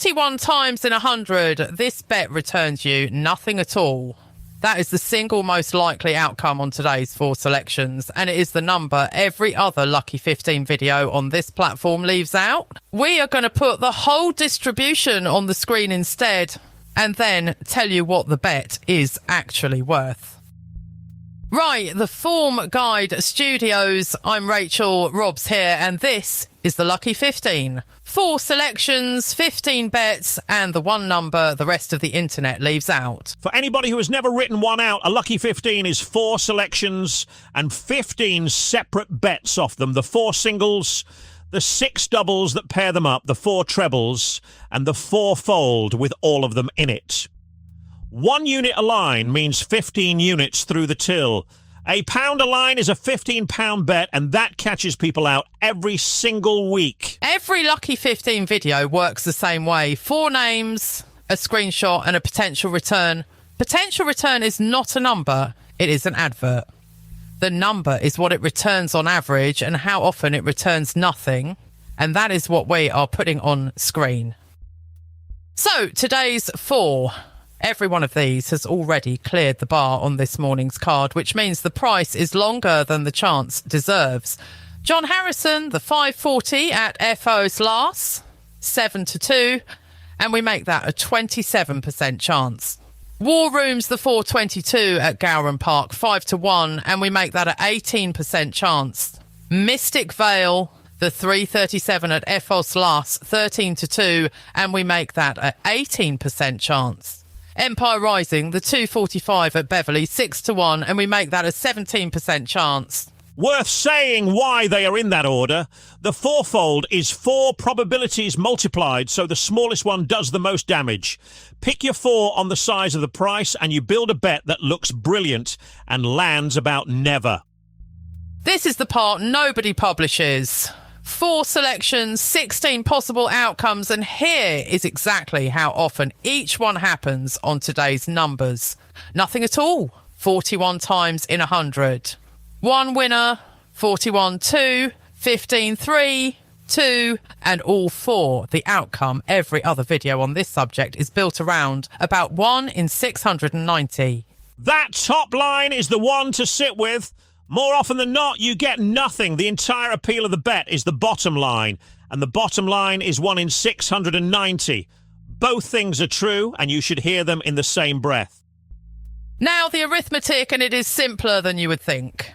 41 times in 100, this bet returns you nothing at all. That is the single most likely outcome on today's 4 selections, and it is the number every other Lucky 15 video on this platform leaves out. We are going to put the whole distribution on the screen instead, and then tell you what the bet is actually worth. Right, the Form Guide Studios. I'm Rachel, Rob's here, and this is the Lucky 15. 4 selections, 15 bets, and the one number the rest of the internet leaves out. For anybody who has never written one out, a Lucky 15 is 4 selections and 15 separate bets off them. The 4 singles, the 6 doubles that pair them up, the 4 trebles, and the 4 fold with all of them in it. 1 unit a line means 15 units through the till. A pound a line is a £15 bet, and that catches people out every single week. Every Lucky 15 video works the same way. 4 names, a screenshot, and a potential return. Potential return is not a number, it is an advert. The number is what it returns on average and how often it returns nothing, and that is what we are putting on screen. So, today's 4. Every one of these has already cleared the bar on this morning's card, which means the price is longer than the chance deserves. John Harrison, the 540 at FO's last, 7-2, and we make that a 27% chance. War Rooms, the 422 at Gowran Park, 5-1, and we make that an 18% chance. Mystic Vale, the 337 at FO's last, 13-2, and we make that an 18% chance. Empire Rising, the 245 at Beverley, 6-1, and we make that a 17% chance. Worth saying why they are in that order. The 4-fold is 4 probabilities multiplied, so the smallest one does the most damage. Pick your 4 on the size of the price, and you build a bet that looks brilliant and lands about never. This is the part nobody publishes. 4 selections, 16 possible outcomes, and here is exactly how often each one happens on today's numbers. Nothing at all, 41 times in 100. 1 winner, 41-2, 15-3, 2, and all 4. The outcome every other video on this subject is built around about 1 in 690. That top line is the one to sit with. More often than not, you get nothing. The entire appeal of the bet is the bottom line, and the bottom line is 1 in 690. Both things are true, and you should hear them in the same breath. Now the arithmetic, and it is simpler than you would think.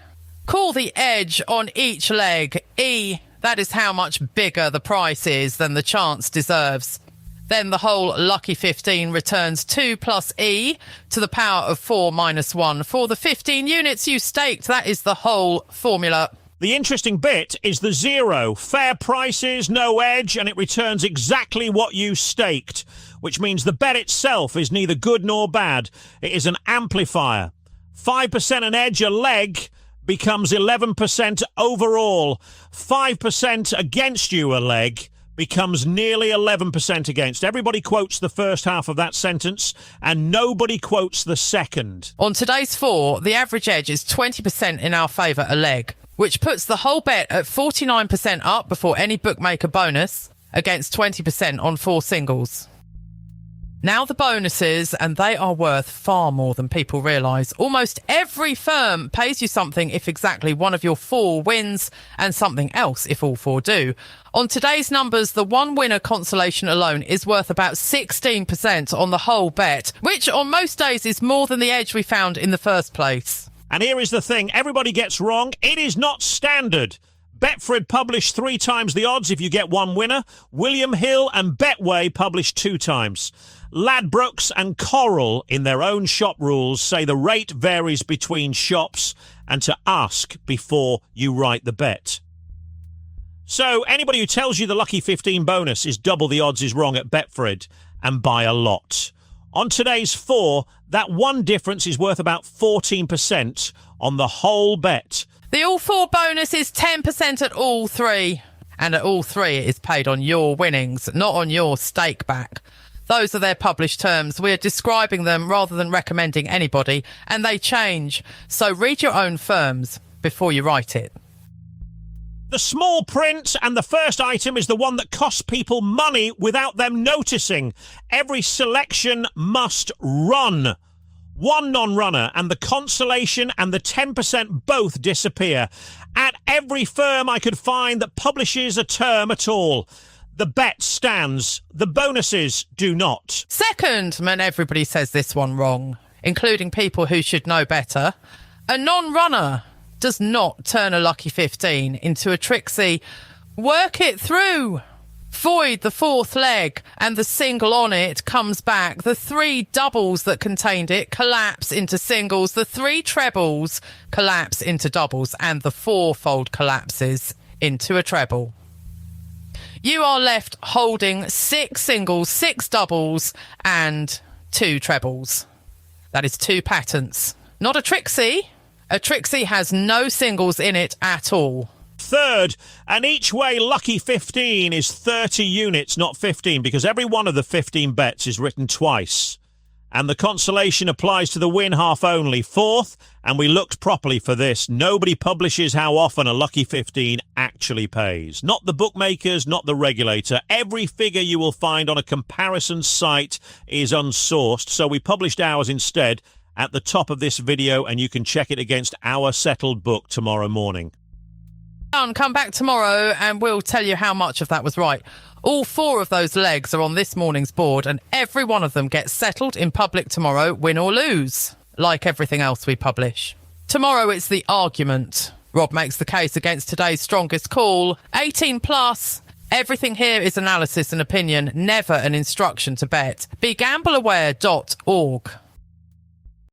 Call the edge on each leg E. That is how much bigger the price is than the chance deserves. Then the whole Lucky 15 returns 2 plus E to the power of 4 minus 1 for the 15 units you staked. That is the whole formula. The interesting bit is the 0. Fair prices, no edge, and it returns exactly what you staked, which means the bet itself is neither good nor bad. It is an amplifier. 5% an edge a leg becomes 11% overall. 5% against you a leg becomes nearly 11% against. Everybody quotes the first half of that sentence, and nobody quotes the second. On today's 4, the average edge is 20% in our favour a leg, which puts the whole bet at 49% up before any bookmaker bonus, against 20% on 4 singles. Now the bonuses, and they are worth far more than people realise. Almost every firm pays you something if exactly one of your 4 wins, and something else if all 4 do. On today's numbers, the 1 winner consolation alone is worth about 16% on the whole bet, which on most days is more than the edge we found in the first place. And here is the thing everybody gets wrong. It is not standard. Betfred publish 3 times the odds if you get 1 winner. William Hill and Betway publish 2 times. Ladbrokes and Coral, in their own shop rules, say the rate varies between shops and to ask before you write the bet. So anybody who tells you the Lucky 15 bonus is double the odds is wrong at Betfred, and by a lot. On today's 4, that one difference is worth about 14% on the whole bet. The all 4 bonus is 10% at all 3. And at all 3 it is paid on your winnings, not on your stake back. Those are their published terms. We're describing them rather than recommending anybody, and they change. So read your own firms before you write it. The small print, and the first item is the one that costs people money without them noticing. Every selection must run. One non-runner and the consolation and the 10% both disappear. At every firm I could find that publishes a term at all. The bet stands. The bonuses do not. Second, and everybody says this one wrong, including people who should know better. A non-runner does not turn a lucky 15 into a Trixie. Work it through. Void the fourth leg and the single on it comes back. The three doubles that contained it collapse into singles. The three trebles collapse into doubles and the fourfold collapses into a treble. You are left holding 6 singles, 6 doubles and 2 trebles. That is 2 patents. Not a Trixie. A Trixie has no singles in it at all. Third, an each way lucky 15 is 30 units, not 15, because every one of the 15 bets is written twice. And the consolation applies to the win half only. Fourth, and we looked properly for this, nobody publishes how often a lucky 15 actually pays. Not the bookmakers, not the regulator. Every figure you will find on a comparison site is unsourced, so we published ours instead at the top of this video, and you can check it against our settled book tomorrow morning. Come back tomorrow and we'll tell you how much of that was right. All 4 of those legs are on this morning's board and every one of them gets settled in public tomorrow, win or lose, like everything else we publish. Tomorrow it's the argument. Rob makes the case against today's strongest call. 18 plus. Everything here is analysis and opinion, never an instruction to bet. BeGambleAware.org.